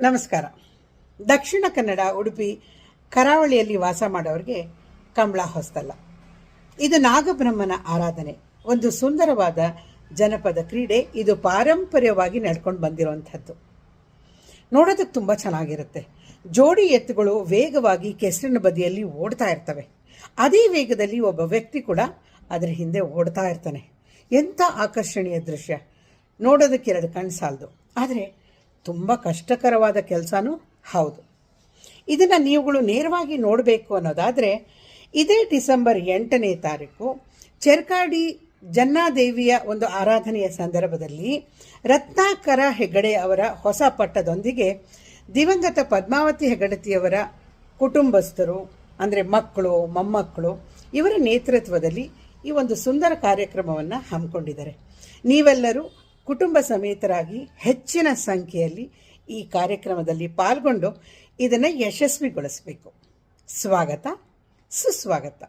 ನಮಸ್ಕಾರ. ದಕ್ಷಿಣ ಕನ್ನಡ, ಉಡುಪಿ, ಕರಾವಳಿಯಲ್ಲಿ ವಾಸ ಮಾಡೋರಿಗೆ ಕಂಬಳ ಹೊಸ್ತಲ್ಲ. ಇದು ನಾಗಬ್ರಹ್ಮನ ಆರಾಧನೆ, ಒಂದು ಸುಂದರವಾದ ಜನಪದ ಕ್ರೀಡೆ. ಇದು ಪಾರಂಪರ್ಯವಾಗಿ ನಡ್ಕೊಂಡು ಬಂದಿರುವಂಥದ್ದು. ನೋಡೋದಕ್ಕೆ ತುಂಬ ಚೆನ್ನಾಗಿರುತ್ತೆ. ಜೋಡಿ ಎತ್ತುಗಳು ವೇಗವಾಗಿ ಕೆಸರಿನ ಬದಿಯಲ್ಲಿ ಓಡ್ತಾ ಇರ್ತವೆ. ಅದೇ ವೇಗದಲ್ಲಿ ಒಬ್ಬ ವ್ಯಕ್ತಿ ಕೂಡ ಅದರ ಹಿಂದೆ ಓಡ್ತಾ ಇರ್ತಾನೆ. ಎಂಥ ಆಕರ್ಷಣೀಯ ದೃಶ್ಯ! ನೋಡೋದಕ್ಕೆ ಎರಡು ಕಣ್ಣು ಸಾಲದು, ಆದರೆ ತುಂಬ ಕಷ್ಟಕರವಾದ ಕೆಲಸನೂ ಹೌದು. ಇದನ್ನು ನೀವುಗಳು ನೇರವಾಗಿ ನೋಡಬೇಕು ಅನ್ನೋದಾದರೆ ಇದೇ ಡಿಸೆಂಬರ್ 8ನೇ ತಾರೀಕು ಚೆರ್ಕಾಡಿ ಜನ್ನಾದೇವಿಯ ಒಂದು ಆರಾಧನೆಯ ಸಂದರ್ಭದಲ್ಲಿ ರತ್ನಾಕರ ಹೆಗಡೆ ಅವರ ಹೊಸ ಪಟ್ಟದೊಂದಿಗೆ ದಿವಂಗತ ಪದ್ಮಾವತಿ ಹೆಗಡತಿಯವರ ಕುಟುಂಬಸ್ಥರು, ಅಂದರೆ ಮಕ್ಕಳು, ಮೊಮ್ಮಕ್ಕಳು, ಇವರ ನೇತೃತ್ವದಲ್ಲಿ ಈ ಒಂದು ಸುಂದರ ಕಾರ್ಯಕ್ರಮವನ್ನು ಹಮ್ಮಿಕೊಂಡಿದ್ದಾರೆ. ನೀವೆಲ್ಲರೂ ಕುಟುಂಬ ಸಮೇತರಾಗಿ ಹೆಚ್ಚಿನ ಸಂಖ್ಯೆಯಲ್ಲಿ ಈ ಕಾರ್ಯಕ್ರಮದಲ್ಲಿ ಪಾಲ್ಗೊಂಡು ಇದನ್ನು ಯಶಸ್ವಿಗೊಳಿಸಬೇಕು. ಸ್ವಾಗತ, ಸುಸ್ವಾಗತ.